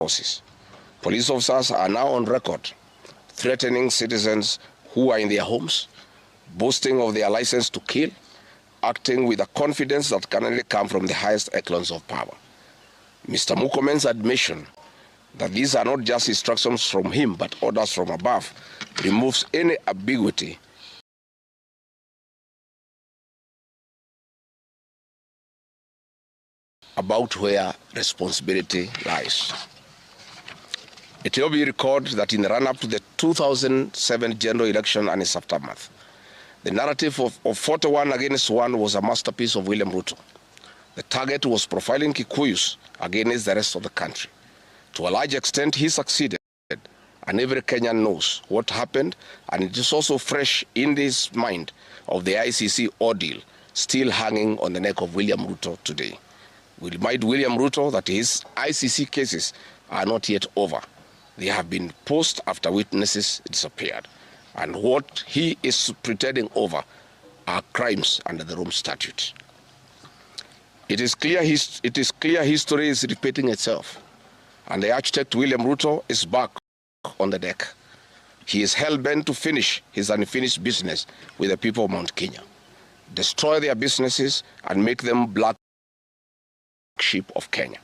forces. Police officers are now on record threatening citizens who are in their homes, boasting of their license to kill, acting with a confidence that can only come from the highest echelons of power. Mr. Murkomen's admission that these are not just instructions from him but orders from above removes any ambiguity about where responsibility lies. It will be recorded that in the run-up to the 2007 general election and its aftermath, the narrative of 41 against 1 was a masterpiece of William Ruto. The target was profiling Kikuyus against the rest of the country. To a large extent, he succeeded, and every Kenyan knows what happened, and it is also fresh in his mind of the ICC ordeal still hanging on the neck of William Ruto today. We remind William Ruto that his ICC cases are not yet over. They have been paused after witnesses disappeared. And what he is pretending over are crimes under the Rome Statute. It is clear history is repeating itself. And the architect William Ruto is back on the deck. He is hell-bent to finish his unfinished business with the people of Mount Kenya, destroy their businesses and make them black sheep of Kenya.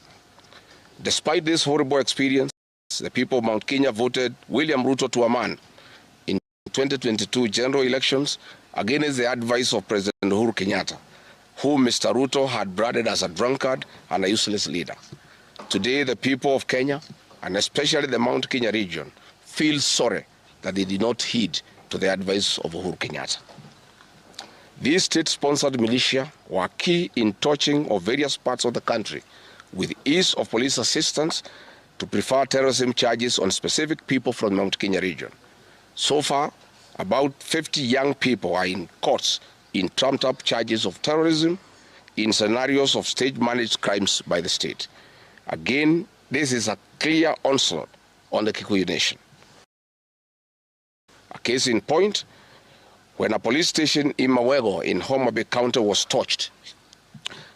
Despite this horrible experience, the people of Mount Kenya voted William Ruto to a man in 2022 general elections against the advice of President Uhuru Kenyatta, whom Mr. Ruto had branded as a drunkard and a useless leader. Today, the people of Kenya, and especially the Mount Kenya region, feel sorry that they did not heed to the advice of Uhuru Kenyatta. These state-sponsored militia were key in touching of various parts of the country with ease of police assistance to prefer terrorism charges on specific people from the Mount Kenya region. So far, about 50 young people are in courts in trumped-up charges of terrorism in scenarios of state-managed crimes by the state. Again, this is a clear onslaught on the Kikuyu nation. A case in point, when a police station in Mawego in Homa Bay County was torched,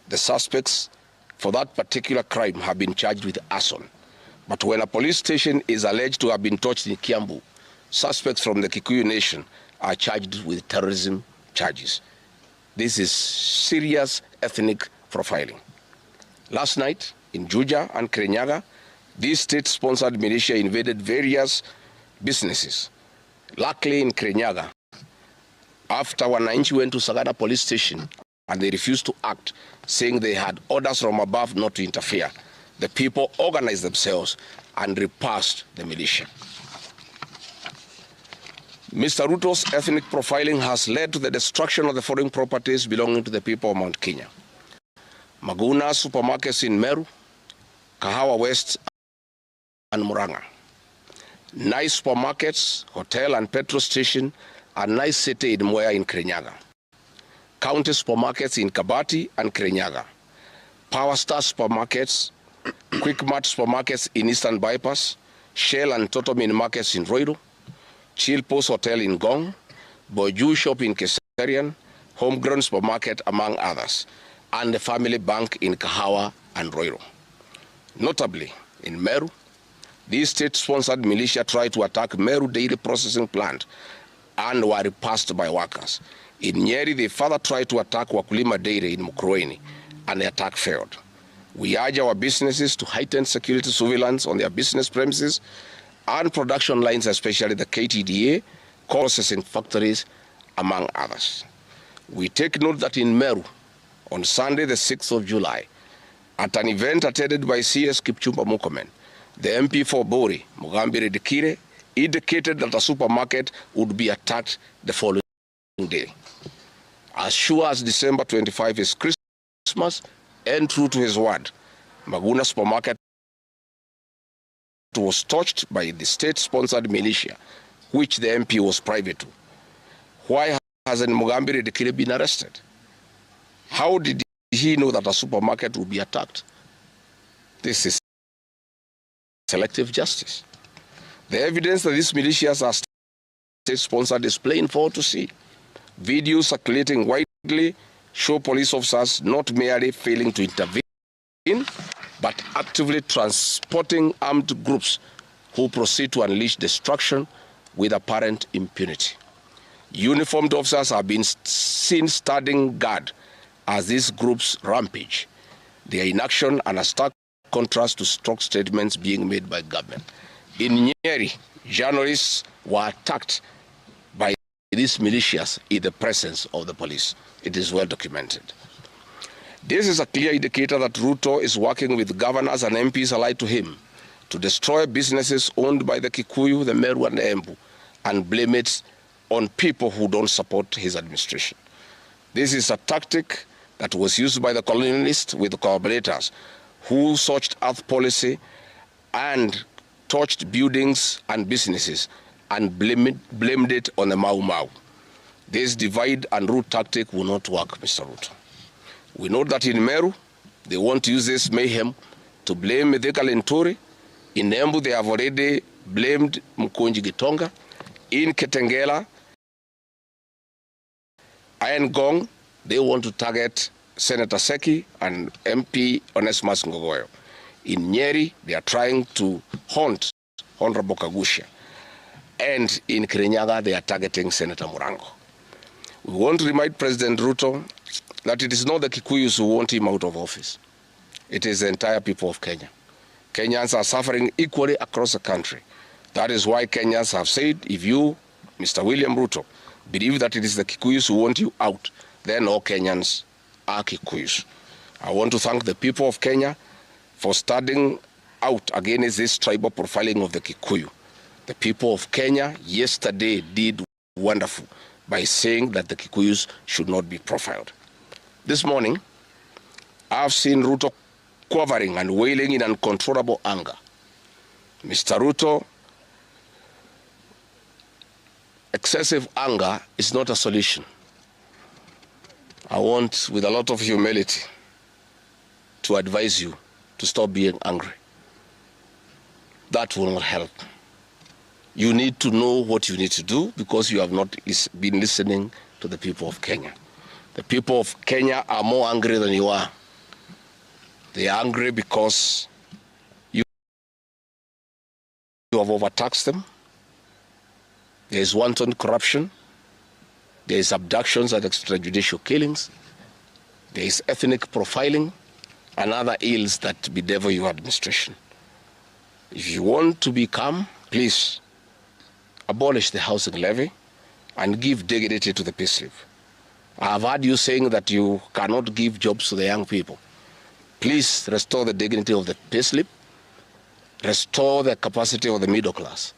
the suspects for that particular crime have been charged with arson. But when a police station is alleged to have been torched in Kiambu, suspects from the Kikuyu nation are charged with terrorism charges. This is serious ethnic profiling. Last night, in Juja and Kirinyaga, these state-sponsored militia invaded various businesses. Luckily in Kirinyaga, after Wananchi went to Sagada police station and they refused to act, saying they had orders from above not to interfere, the people organized themselves and repulsed the militia. Mr. Ruto's ethnic profiling has led to the destruction of the foreign properties belonging to the people of Mount Kenya. Maguna supermarkets in Meru, Kahawa West and Muranga. Nice supermarkets, hotel and petrol station, a nice city in Mwea in Kirinyaga. County supermarkets in Kabati and Kirinyaga. Power Star supermarkets, Quick Mart supermarkets in Eastern Bypass, Shell and Total Mini markets in Roido, Chill Post Hotel in Gong, Boju Shop in Keserian, Homegrown Supermarket among others, and the Family Bank in Kahawa and Roido. Notably, in Meru, these state-sponsored militia tried to attack Meru Dairy Processing Plant and were repulsed by workers. In Nyeri, they further tried to attack Wakulima Dairy in Mukurweini, and the attack failed. We urge our businesses to heighten security surveillance on their business premises and production lines, especially the KTDA, processing factories, among others. We take note that in Meru, on Sunday, the 6th of July, at an event attended by CS Kipchumba Murkomen, the MP for Bori, Mugambire Dikire, indicated that a supermarket would be attacked the following day. As sure as December 25 is Christmas, and true to his word, Maguna supermarket was touched by the state-sponsored militia, which the MP was private to. Why hasn't Mugambire Dikire been arrested? How did he know that a supermarket would be attacked? This is selective justice. The evidence that these militias are state-sponsored is plain for all to see. Videos circulating widely show police officers not merely failing to intervene, but actively transporting armed groups who proceed to unleash destruction with apparent impunity. Uniformed officers have been seen standing guard as these groups rampage. They are in action and a stark contrast to strong statements being made by government. In Nyeri, journalists were attacked by these militias in the presence of the police. It is well documented. This is a clear indicator that Ruto is working with governors and MPs allied to him to destroy businesses owned by the Kikuyu, the Meru, and the Embu, and blame it on people who don't support his administration. This is a tactic that was used by the colonialists with the collaborators who searched earth policy and torched buildings and businesses and blamed it on the Mau Mau. This divide and rule tactic will not work, Mr. Ruto. We know that in Meru, they want to use this mayhem to blame Mithika Linturi. In Embu, they have already blamed Mkonji Gitonga. In Ketengela, Iron Gong, they want to target Senator Seki and MP Onesmus Ngogoyo. In Nyeri, they are trying to haunt Honorable Kagusha. And in Kirinyaga, they are targeting Senator Murango. We want to remind President Ruto that it is not the Kikuyus who want him out of office. It is the entire people of Kenya. Kenyans are suffering equally across the country. That is why Kenyans have said, if you, Mr. William Ruto, believe that it is the Kikuyus who want you out, then all Kenyans are Kikuyus. I want to thank the people of Kenya for standing out against this tribal profiling of the Kikuyu. The people of Kenya yesterday did wonderful by saying that the Kikuyus should not be profiled. This morning, I've seen Ruto quivering and wailing in uncontrollable anger. Mr. Ruto, excessive anger is not a solution. I want, with a lot of humility, to advise you to stop being angry. That will not help. You need to know what you need to do because you have not been listening to the people of Kenya. The people of Kenya are more angry than you are. They are angry because you have overtaxed them. There is wanton corruption. There is abductions and extrajudicial killings. There is ethnic profiling and other ills that bedevil your administration. If you want to be calm, please abolish the housing levy and give dignity to the payslip. I have heard you saying that you cannot give jobs to the young people. Please restore the dignity of the payslip. Restore the capacity of the middle class.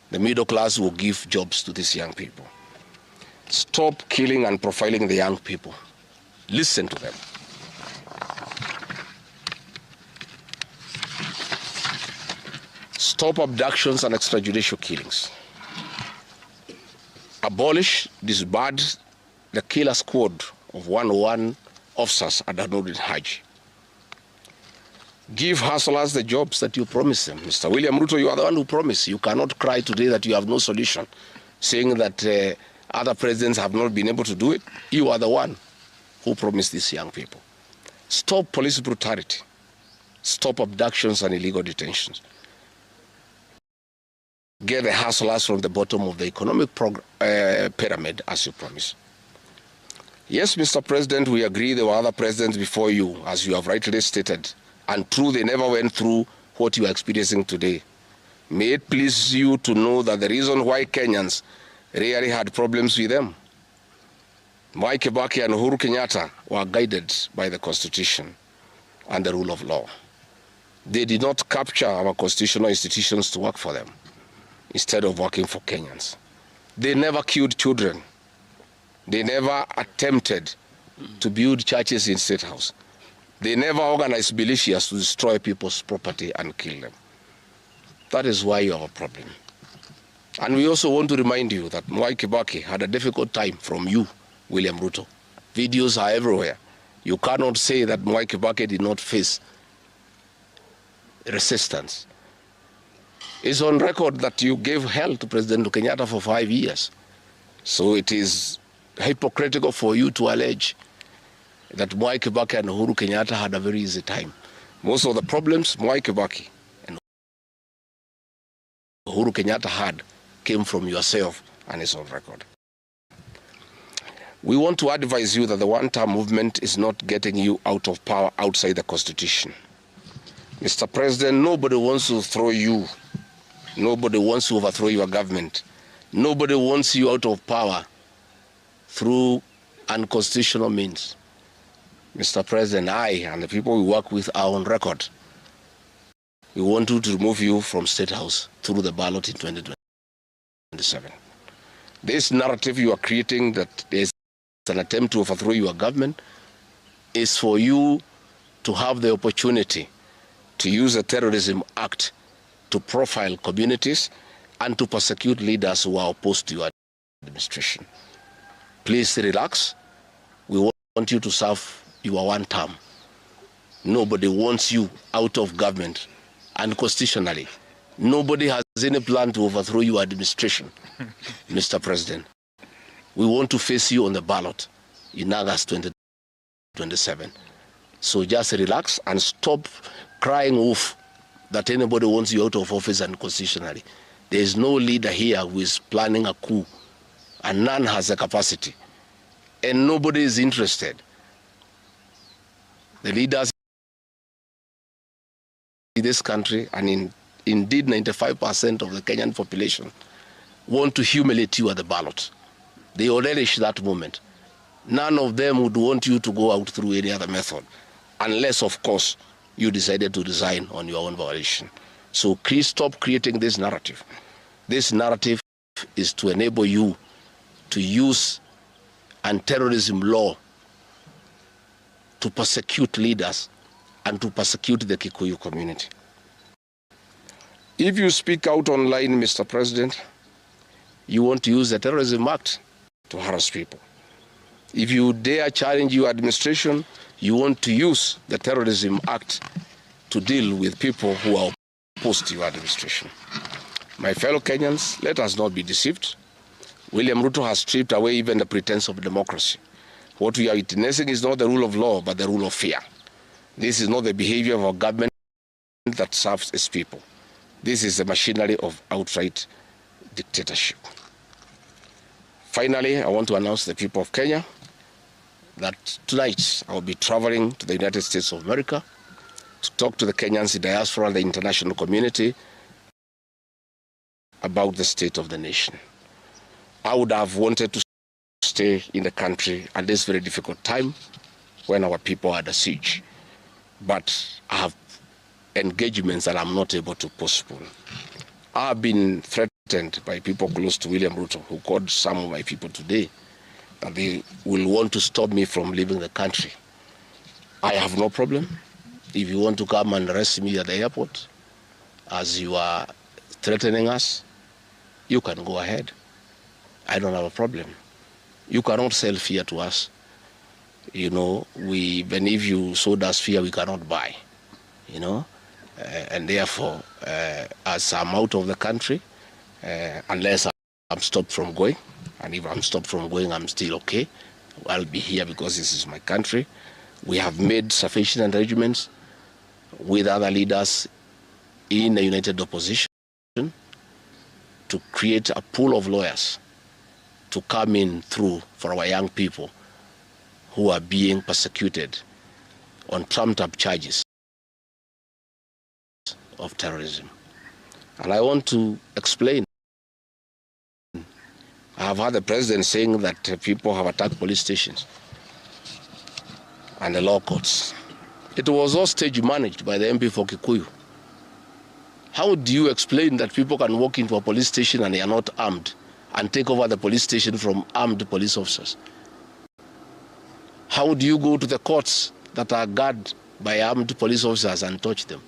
The middle class will give jobs to these young people. Stop killing and profiling the young people. Listen to them. Stop abductions and extrajudicial killings. Abolish, disband the killer squad of 101 officers at Danudin Haji. Give hustlers the jobs that you promised them. Mr. William Ruto, you are the one who promised. You cannot cry today that you have no solution, saying that other presidents have not been able to do it. You are the one who promised these young people. Stop police brutality. Stop abductions and illegal detentions. Get the hustlers from the bottom of the economic pyramid as you promised. Yes, Mr. President, we agree there were other presidents before you, as you have rightly stated, and true, they never went through what you are experiencing today. May it please you to know that the reason why Kenyans rarely had problems with them, Mwai Kibaki and Uhuru Kenyatta were guided by the Constitution and the rule of law. They did not capture our constitutional institutions to work for them, instead of working for Kenyans. They never killed children. They never attempted to build churches in State House. They never organized militias to destroy people's property and kill them. That is why you have a problem. And we also want to remind you that Mwai Kibaki had a difficult time from you, William Ruto. Videos are everywhere. You cannot say that Mwai Kibaki did not face resistance. It's on record that you gave hell to President Kenyatta for 5 years. So it is hypocritical for you to allege that Mwai Kibaki and Uhuru Kenyatta had a very easy time. Most of the problems Mwai Kibaki and Uhuru Kenyatta had came from yourself, and it's on record. We want to advise you that the one-term movement is not getting you out of power outside the Constitution. Mr. President, nobody wants to throw you. Nobody wants to overthrow your government. Nobody wants you out of power through unconstitutional means. Mr. President, I and the people we work with are on record. We want to remove you from State House through the ballot in 2027. This narrative you are creating that there's an attempt to overthrow your government is for you to have the opportunity to use the Terrorism Act to profile communities and to persecute leaders who are opposed to your administration. Please relax. We want you to serve your one term. Nobody wants you out of government, and constitutionally, nobody has any plan to overthrow your administration, Mr. President. We want to face you on the ballot in August 2027. So just relax and stop crying wolf that anybody wants you out of office unconstitutionally. There is no leader here who is planning a coup, and none has the capacity, and nobody is interested. The leaders in this country, and indeed 95% of the Kenyan population, want to humiliate you at the ballot. They will relish that moment. None of them would want you to go out through any other method, unless, of course, you decided to resign on your own volition. So please stop creating this narrative. This narrative is to enable you to use anti-terrorism law to persecute leaders and to persecute the Kikuyu community. If you speak out online, Mr. President, you want to use the Terrorism Act to harass people. If you dare challenge your administration, you want to use the Terrorism Act to deal with people who are opposed to your administration. My fellow Kenyans, let us not be deceived. William Ruto has stripped away even the pretense of democracy. What we are witnessing is not the rule of law, but the rule of fear. This is not the behavior of a government that serves its people. This is the machinery of outright dictatorship. Finally, I want to announce to the people of Kenya that tonight I will be traveling to the United States of America to talk to the Kenyans in diaspora and the international community about the state of the nation. I would have wanted to stay in the country at this very difficult time when our people are under siege, but I have engagements that I'm not able to postpone. I've been threatened by people close to William Ruto, who called some of my people today, that they will want to stop me from leaving the country. I have no problem. If you want to come and arrest me at the airport, as you are threatening us, you can go ahead. I don't have a problem. You cannot sell fear to us. You know, even if you sold us fear, we cannot buy. You know, and therefore, as I'm out of the country, unless I'm stopped from going, and if I'm stopped from going, I'm still okay. I'll be here because this is my country. We have made sufficient arrangements with other leaders in the united opposition to create a pool of lawyers to come in through for our young people who are being persecuted on trumped-up charges of terrorism. And I want to explain. I have heard the president saying that people have attacked police stations and the law courts. It was all stage managed by the MP for Kikuyu. How do you explain that people can walk into a police station and they are not armed and take over the police station from armed police officers? How do you go to the courts that are guarded by armed police officers and touch them?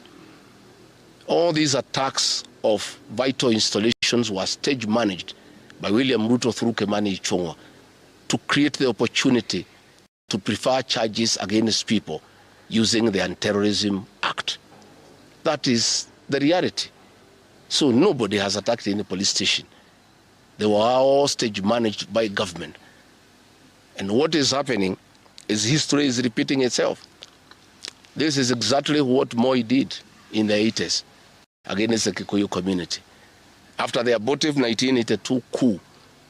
All these attacks of vital installations were stage managed by William Ruto through Kimani Ichung'wah to create the opportunity to prefer charges against people using the Anti-Terrorism Act. That is the reality. So nobody has attacked any police station. They were all stage managed by government. And what is happening is history is repeating itself. This is exactly what Moi did in the 80s against the Kikuyu community. After the abortive 1982 coup,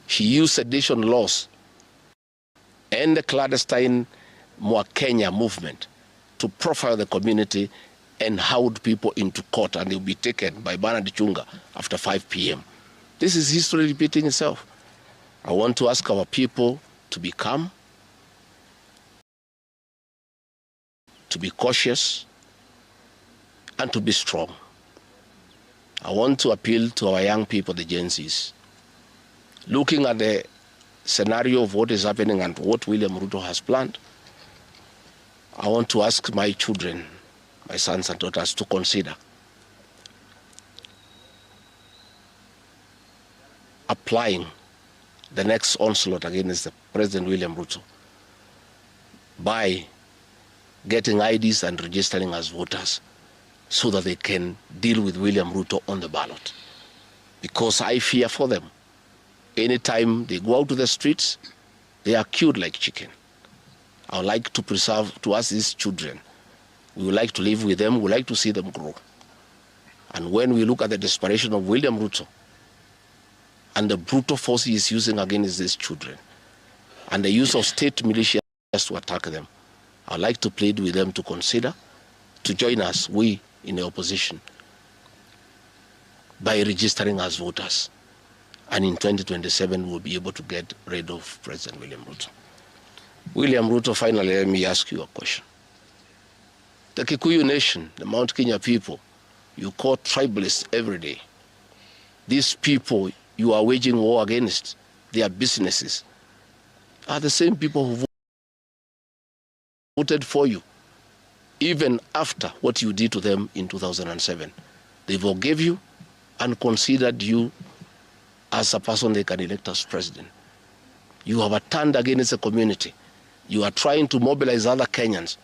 he used sedition laws and the clandestine Mwakenya movement to profile the community and hound people into court, and they'll be taken by Bernard Chunga after 5 p.m. This is history repeating itself. I want to ask our people to be calm, to be cautious, and to be strong. I want to appeal to our young people, the Gen Zs. Looking at the scenario of what is happening and what William Ruto has planned, I want to ask my children, my sons and daughters, to consider applying the next onslaught against the President William Ruto by getting IDs and registering as voters so that they can deal with William Ruto on the ballot. Because I fear for them. Anytime they go out to the streets, they are killed like chicken. I would like to preserve to us these children. We would like to live with them. We would like to see them grow. And when we look at the desperation of William Ruto and the brutal force he is using against these children and the use of state militias to attack them, I would like to plead with them to consider to join us, we in the opposition, by registering as voters. And in 2027, we'll be able to get rid of President William Ruto. William Ruto, finally, let me ask you a question. The Kikuyu nation, the Mount Kenya people, you call tribalists every day. These people you are waging war against, their businesses, are the same people who voted for you, even after what you did to them in 2007. They forgave you and considered you as a person they can elect as president. You have turned against the community. You are trying to mobilize other Kenyans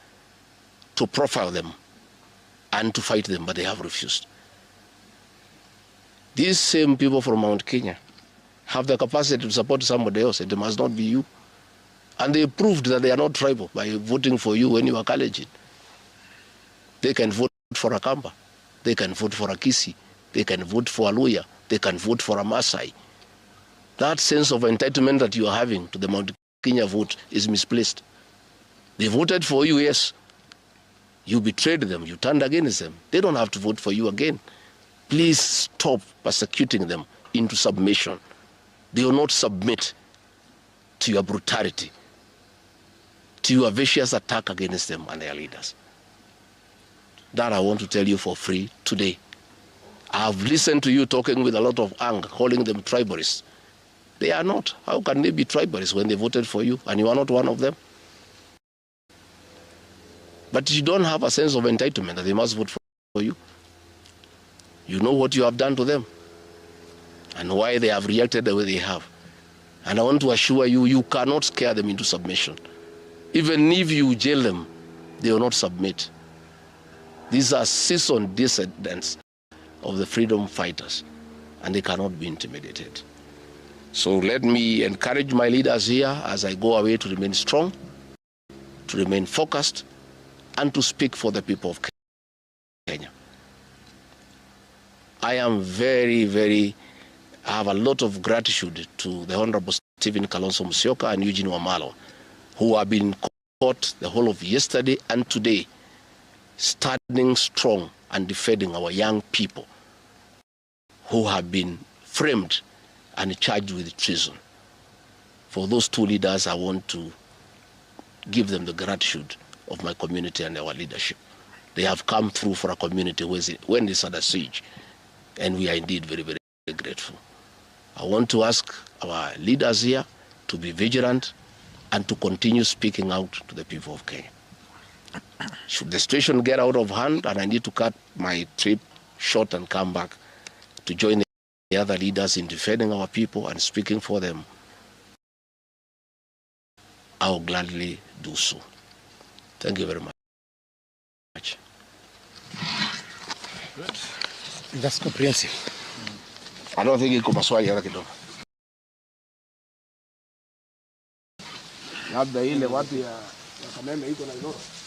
to profile them and to fight them, but they have refused. These same people from Mount Kenya have the capacity to support somebody else. It must not be you. And they proved that they are not tribal by voting for you when you are Kalenjin. They can vote for a Kamba. They can vote for a Kisi. They can vote for a Luya. They can vote for a Maasai. That sense of entitlement that you are having to the Mount Kenya vote is misplaced. They voted for you, yes. You betrayed them. You turned against them. They don't have to vote for you again. Please stop persecuting them into submission. They will not submit to your brutality, to your vicious attack against them and their leaders. That I want to tell you for free today. I have listened to you talking with a lot of anger, calling them tribalists. They are not. How can they be tribalists when they voted for you and you are not one of them? But you don't have a sense of entitlement that they must vote for you. You know what you have done to them and why they have reacted the way they have. And I want to assure you, you cannot scare them into submission. Even if you jail them, they will not submit. These are seasoned descendants of the freedom fighters, and they cannot be intimidated. So let me encourage my leaders here as I go away to remain strong, to remain focused, and to speak for the people of Kenya. I am I have a lot of gratitude to the Honorable Stephen Kalonzo Musyoka and Eugene Wamalwa, who have been caught the whole of yesterday and today, standing strong and defending our young people who have been framed and charged with treason. For those two leaders, I want to give them the gratitude of my community and our leadership. They have come through for a community when it's under siege, and we are indeed very, very grateful. I want to ask our leaders here to be vigilant and to continue speaking out to the people of Kenya. Should the situation get out of hand and I need to cut my trip short and come back to join the other leaders in defending our people and speaking for them, I will gladly do so. Thank you very much. Good. That's comprehensive. I don't think iko maswali hata kidogo. Labda ile watu ya Kameme iko na Nairobi.